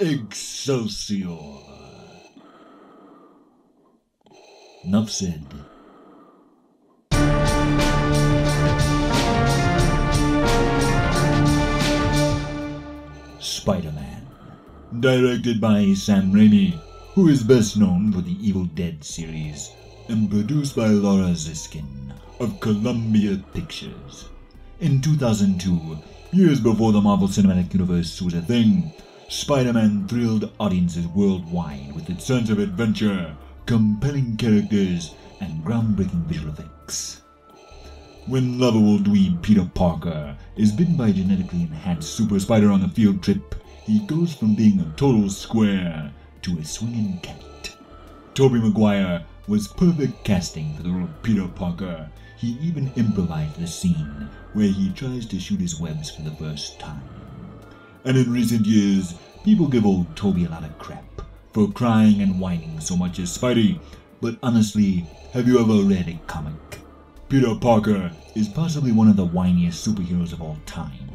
Excelsior. Enough said. Spider-Man, directed by Sam Raimi, who is best known for the Evil Dead series, and produced by Laura Ziskin of Columbia Pictures. In 2002, years before the Marvel Cinematic Universe was a thing, Spider-Man thrilled audiences worldwide with its sense of adventure, compelling characters, and groundbreaking visual effects. When lovable dweeb Peter Parker is bitten by a genetically enhanced super spider on a field trip, he goes from being a total square to a swinging cat. Tobey Maguire was perfect casting for the role of Peter Parker. He even improvised the scene where he tries to shoot his webs for the first time. And in recent years, people give old Tobey a lot of crap for crying and whining so much as Spidey, but honestly, have you ever read a comic? Peter Parker is possibly one of the whiniest superheroes of all time,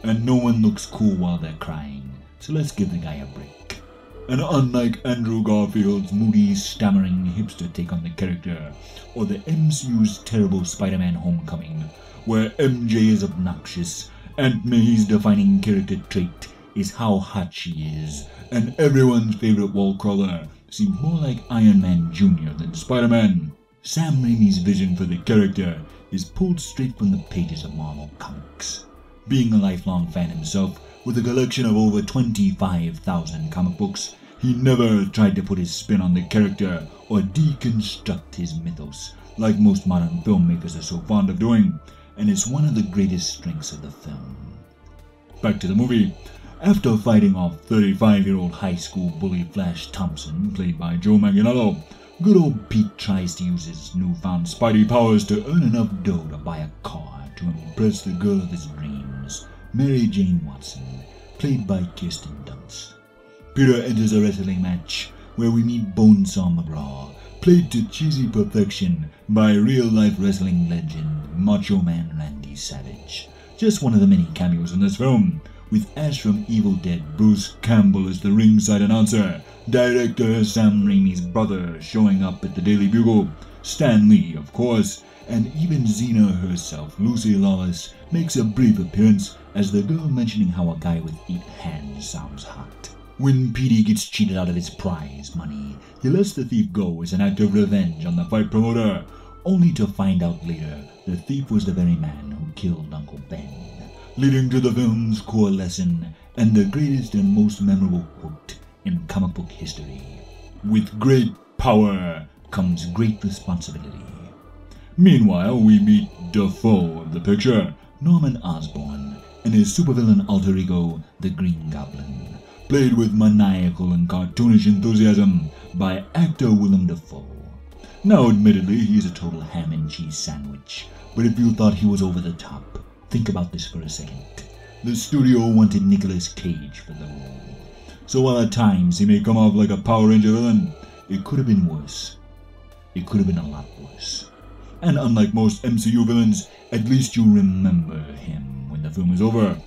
and no one looks cool while they're crying, so let's give the guy a break. And unlike Andrew Garfield's moody, stammering hipster take on the character, or the MCU's terrible Spider-Man Homecoming, where MJ is obnoxious, Aunt May's defining character trait is how hot she is, and everyone's favorite wall crawler seems more like Iron Man Jr. than Spider-Man, Sam Raimi's vision for the character is pulled straight from the pages of Marvel Comics. Being a lifelong fan himself, with a collection of over 25,000 comic books, he never tried to put his spin on the character or deconstruct his mythos, like most modern filmmakers are so fond of doing, and it's one of the greatest strengths of the film. Back to the movie. After fighting off 35-year-old high school bully Flash Thompson, played by Joe Manganiello, good old Pete tries to use his newfound Spidey powers to earn enough dough to buy a car to impress the girl of his dreams, Mary Jane Watson, played by Kirsten Dunst. Peter enters a wrestling match where we meet Bonesaw McGraw, played to cheesy perfection by real-life wrestling legend Macho Man Randy Savage. Just one of the many cameos in this film, with Ash from Evil Dead Bruce Campbell as the ringside announcer, director Sam Raimi's brother showing up at the Daily Bugle, Stan Lee, of course, and even Xena herself, Lucy Lawless, makes a brief appearance as the girl mentioning how a guy with 8 hands sounds hot. When Petey gets cheated out of his prize money, he lets the thief go as an act of revenge on the fight promoter, only to find out later the thief was the very man who killed Uncle Ben, leading to the film's core lesson and the greatest and most memorable quote in comic book history: "With great power comes great responsibility." Meanwhile, we meet the foe of the picture, Norman Osborn, and his supervillain alter ego, the Green Goblin, played with maniacal and cartoonish enthusiasm by actor Willem Dafoe. Now, admittedly, he's a total ham and cheese sandwich, but if you thought he was over the top, think about this for a second. The studio wanted Nicolas Cage for the role, so while at times he may come off like a Power Ranger villain, it could have been worse. It could have been a lot worse. And unlike most MCU villains, at least you remember him when the film is over.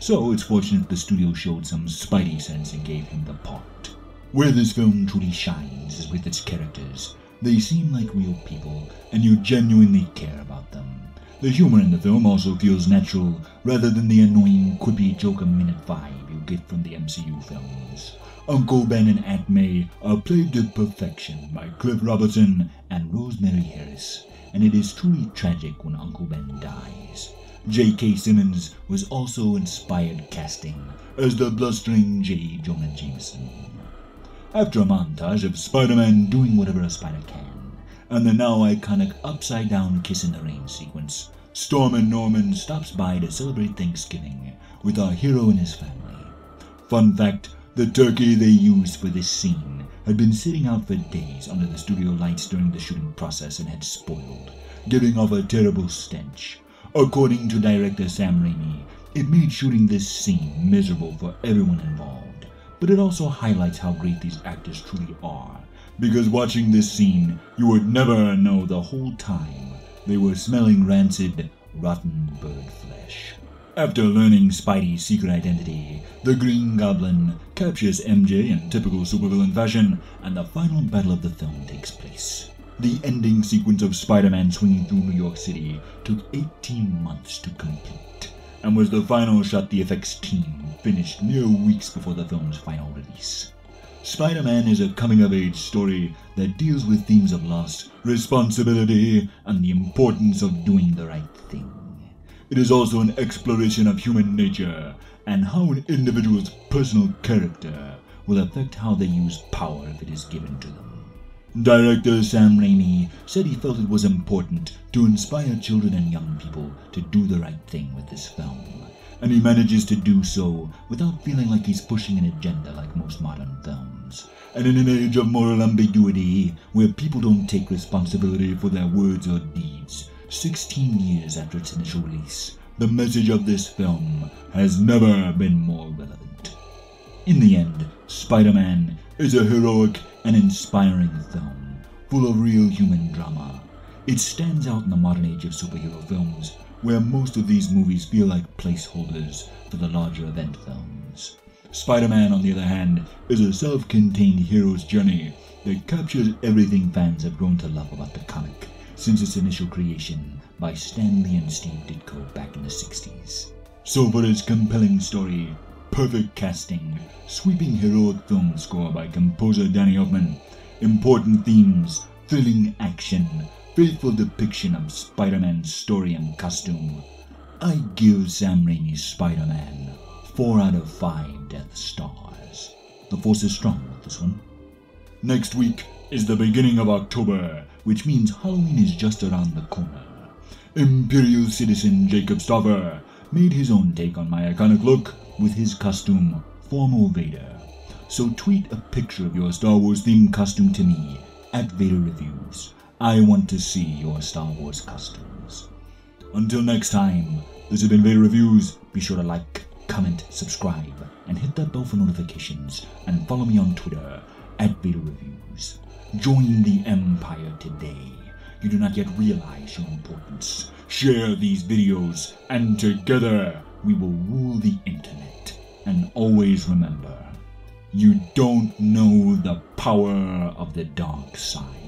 So it's fortunate the studio showed some Spidey sense and gave him the part. Where this film truly shines is with its characters. They seem like real people, and you genuinely care about them. The humor in the film also feels natural, rather than the annoying, quippy joke-a-minute vibe you get from the MCU films. Uncle Ben and Aunt May are played to perfection by Cliff Robertson and Rosemary Harris, and it is truly tragic when Uncle Ben dies. J.K. Simmons was also inspired casting as the blustering J. Jonah Jameson. After a montage of Spider-Man doing whatever a spider can, and the now iconic upside-down kiss in the rain sequence, Stormin' Norman stops by to celebrate Thanksgiving with our hero and his family. Fun fact, the turkey they used for this scene had been sitting out for days under the studio lights during the shooting process and had spoiled, giving off a terrible stench. According to director Sam Raimi, it made shooting this scene miserable for everyone involved, but it also highlights how great these actors truly are, because watching this scene, you would never know the whole time they were smelling rancid, rotten bird flesh. After learning Spidey's secret identity, the Green Goblin captures MJ in typical supervillain fashion, and the final battle of the film takes place. The ending sequence of Spider-Man swinging through New York City took 18 months to complete, and was the final shot the effects team finished mere weeks before the film's final release. Spider-Man is a coming-of-age story that deals with themes of loss, responsibility, and the importance of doing the right thing. It is also an exploration of human nature and how an individual's personal character will affect how they use power if it is given to them. Director Sam Raimi said he felt it was important to inspire children and young people to do the right thing with this film, and he manages to do so without feeling like he's pushing an agenda like most modern films. And in an age of moral ambiguity, where people don't take responsibility for their words or deeds, 16 years after its initial release, the message of this film has never been more relevant. In the end, Spider-Man is a heroic and inspiring film, full of real human drama. It stands out in the modern age of superhero films, where most of these movies feel like placeholders for the larger event films. Spider-Man, on the other hand, is a self-contained hero's journey that captures everything fans have grown to love about the comic since its initial creation by Stan Lee and Steve Ditko back in the 60s. So for its compelling story, perfect casting, sweeping heroic film score by composer Danny Elfman, important themes, thrilling action, faithful depiction of Spider-Man's story and costume, I give Sam Raimi's Spider-Man 4 out of 5 Death Stars. The force is strong with this one. Next week is the beginning of October, which means Halloween is just around the corner. Imperial citizen Jacob Stauffer made his own take on my iconic look with his costume, Formal Vader. So tweet a picture of your Star Wars themed costume to me, @VaderReviews. I want to see your Star Wars costumes. Until next time, this has been Vader Reviews. Be sure to like, comment, subscribe, and hit that bell for notifications, and follow me on Twitter @VaderReviews. Join the Empire today. You do not yet realize your importance. Share these videos, and together we will rule the internet. And always remember, you don't know the power of the dark side.